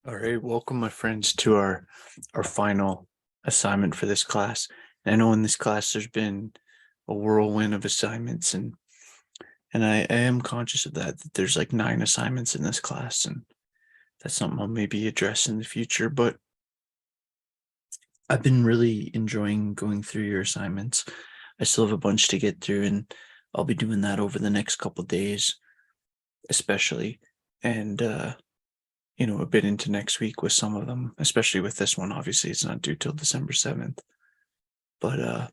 All right, welcome my friends to our final assignment for this class. And I know in this class there's been a whirlwind of assignments and I am conscious of that there's like 9 assignments in this class, and that's something I'll maybe address in the future. But I've been really enjoying going through your assignments. I still have a bunch to get through, and I'll be doing that over the next couple days, especially. And a bit into next week with some of them, especially with this one. Obviously, it's not due till December 7th. But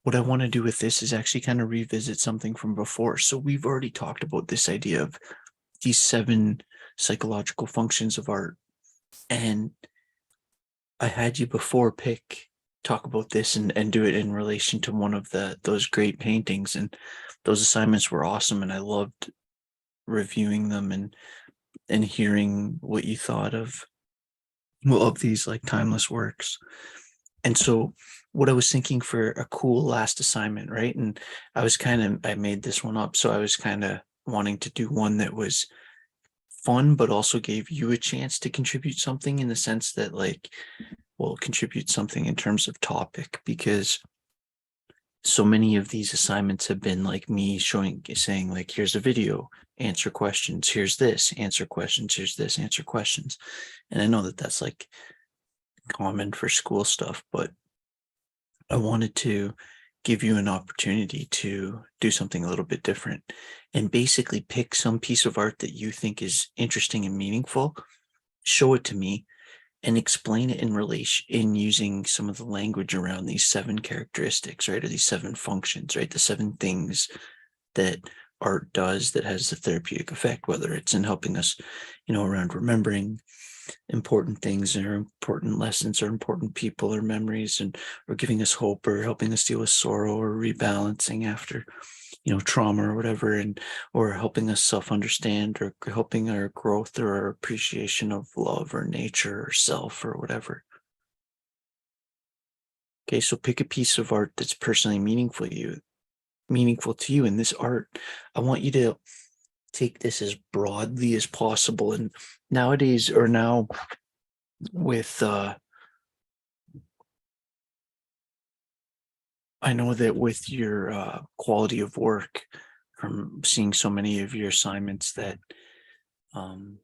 what I want to do with this is actually kind of revisit something from before. So we've already talked about this idea of these 7 psychological functions of art. And I had you before talk about this and do it in relation to one of those great paintings. And those assignments were awesome. And I loved reviewing them and hearing what you thought of these like timeless works. And so what I was thinking for a cool last assignment, right? And I made this one up. So I was kind of wanting to do one that was fun, but also gave you a chance to contribute something, in the sense that, like, well, contribute something in terms of topic, because so many of these assignments have been like me saying, like, here's a video, answer questions, here's this, answer questions, here's this, answer questions. And I know that that's like common for school stuff, but I wanted to give you an opportunity to do something a little bit different and basically pick some piece of art that you think is interesting and meaningful, show it to me, and explain it in relation in using some of the language around these 7 characteristics, right? Or these 7 functions, right? The 7 things that art does that has a therapeutic effect, whether it's in helping us, around remembering important things or important lessons or important people or memories, and or giving us hope or helping us deal with sorrow or rebalancing after trauma or whatever, and or helping us self-understand or helping our growth or our appreciation of love or nature or self or whatever. Okay, so pick a piece of art that's personally meaningful to you. In this art, I want you to take this as broadly as possible. And nowadays, or now, with I know that with your quality of work, from seeing so many of your assignments, that um,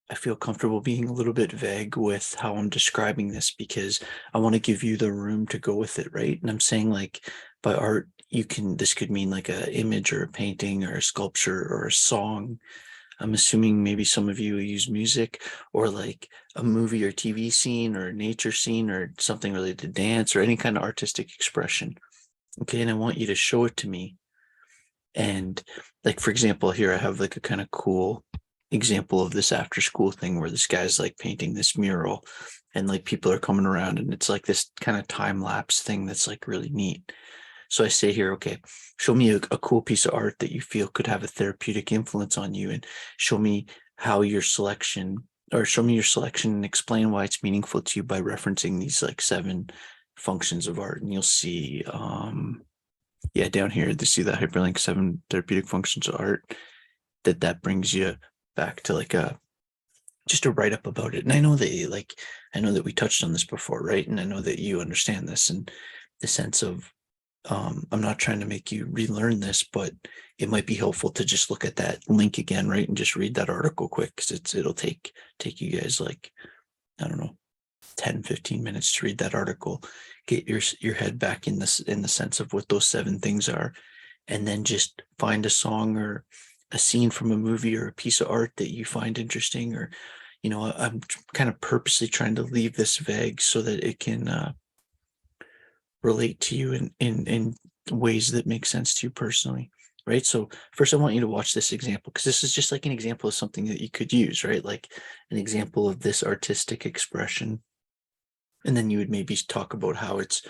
I feel comfortable being a little bit vague with how I'm describing this, because I want to give you the room to go with it, right? And I'm saying, like, by art, this could mean like a image or a painting or a sculpture or a song. I'm assuming maybe some of you use music, or like a movie or TV scene or a nature scene or something related to dance or any kind of artistic expression. Okay. And I want you to show it to me. And, like, for example, here I have like a kind of cool example of this after school thing where this guy's like painting this mural, and like people are coming around, and it's like this kind of time lapse thing that's like really neat. So I say here, okay, show me a cool piece of art that you feel could have a therapeutic influence on you, and show me how your selection, or show me your selection and explain why it's meaningful to you by referencing these like 7 functions of art. And you'll see, yeah, down here, to see that hyperlink 7 therapeutic functions of art, that brings you back to like just a write up about it. And I know that we touched on this before, right? And I know that you understand this, and the sense of, I'm not trying to make you relearn this, but it might be helpful to just look at that link again, right? And just read that article quick, because it'll take you guys like, I don't know, 10-15 minutes to read that article, get your head back in the sense of what those 7 things are, and then just find a song or a scene from a movie or a piece of art that you find interesting. Or, I'm kind of purposely trying to leave this vague so that it can relate to you in ways that make sense to you personally, right? So first, I want you to watch this example, because this is just like an example of something that you could use, right? Like an example of this artistic expression. And then you would maybe talk about how it's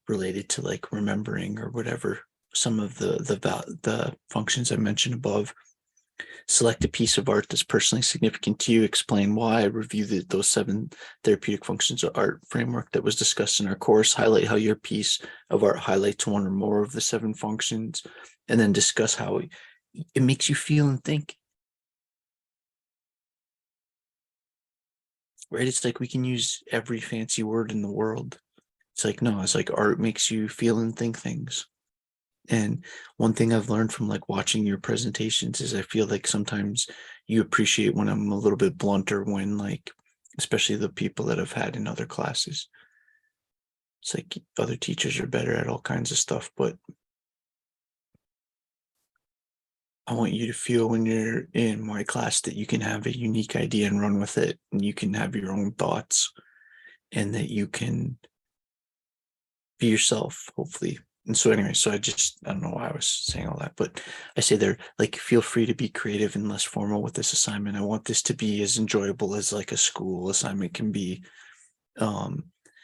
related to like remembering or whatever, some of the functions I mentioned above. Select a piece of art that's personally significant to you, explain why, review those 7 therapeutic functions of art framework that was discussed in our course, highlight how your piece of art highlights one or more of the 7 functions, and then discuss how it makes you feel and think. right? It's like we can use every fancy word in the world. It's like, no, it's like art makes you feel and think things. And one thing I've learned from like watching your presentations is I feel like sometimes you appreciate when I'm a little bit blunter, when like, especially the people that I've had in other classes. It's like other teachers are better at all kinds of stuff, but I want you to feel when you're in my class that you can have a unique idea and run with it, and you can have your own thoughts, and that you can be yourself, hopefully. And so anyway, so I don't know why I was saying all that, but I say there, like, feel free to be creative and less formal with this assignment. I want this to be as enjoyable as like a school assignment can be. Um,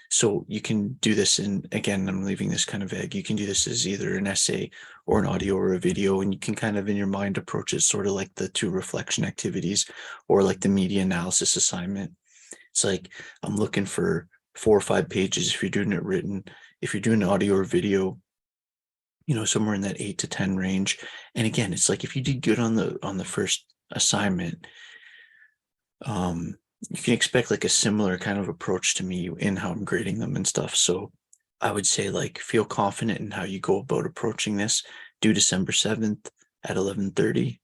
so you can do this in, again, I'm leaving this kind of vague. You can do this as either an essay or an audio or a video, and you can kind of in your mind approach it sort of like the two reflection activities or like the media analysis assignment. It's like, I'm looking for 4 or 5 pages if you're doing it written. If you're doing audio or video, somewhere in that 8 to 10 range. And again, it's like if you did good on the first assignment, you can expect like a similar kind of approach to me in how I'm grading them and stuff. So I would say, like, feel confident in how you go about approaching this. Due December 7th at 11:30.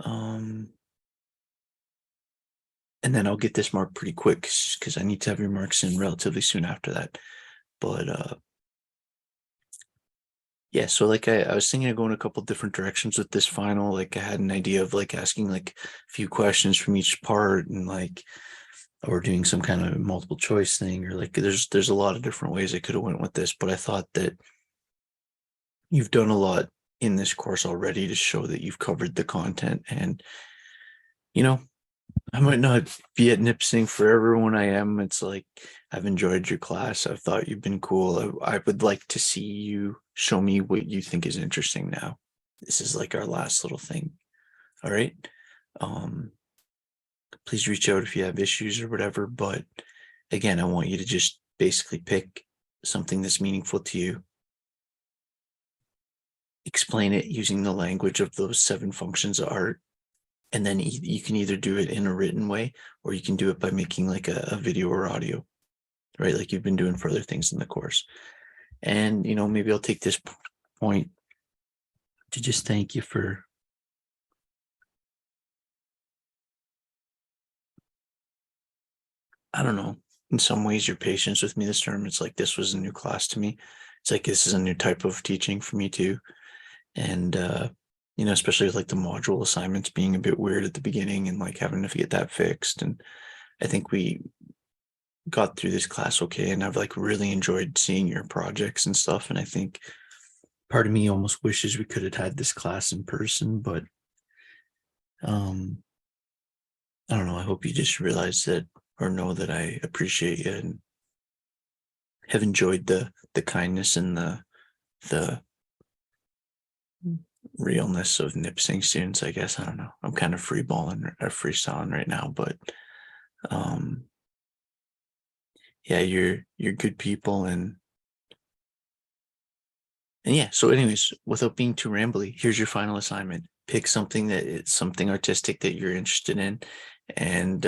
And then I'll get this marked pretty quick because I need to have your marks in relatively soon after that. But yeah, so like I was thinking of going a couple different directions with this final. Like I had an idea of like asking like a few questions from each part, and like, or doing some kind of multiple choice thing, or like there's a lot of different ways I could have went with this, but I thought that you've done a lot in this course already to show that you've covered the content. And you know, I might not be at Nipsing forever when I am. It's like, I've enjoyed your class. I've thought you've been cool. I would like to see you show me what you think is interesting now. This is like our last little thing. All right. Um, please reach out if you have issues or whatever. But again, I want you to just basically pick something that's meaningful to you, explain it using the language of those 7 functions of art, and then you can either do it in a written way or you can do it by making like a video or audio, right? Like you've been doing for other things in the course. And, maybe I'll take this point to just thank you for, I don't know, in some ways, your patience with me this term. It's like, this was a new class to me. It's like, this is a new type of teaching for me too. And, especially with like the module assignments being a bit weird at the beginning and like having to get that fixed. And I think we got through this class okay, and I've like really enjoyed seeing your projects and stuff. And I think part of me almost wishes we could have had this class in person, but I don't know. I hope you just realize that, or know that I appreciate you and have enjoyed the kindness and the realness of Nipsing students, I guess. I don't know. I'm kind of freeballing or freestyling right now, but um yeah, you're good people. And yeah, so anyways, without being too rambly, here's your final assignment. Pick something that it's something artistic that you're interested in, and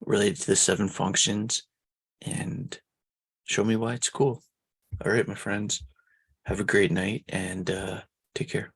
related to the 7 functions, and show me why it's cool. All right, my friends, have a great night, and take care.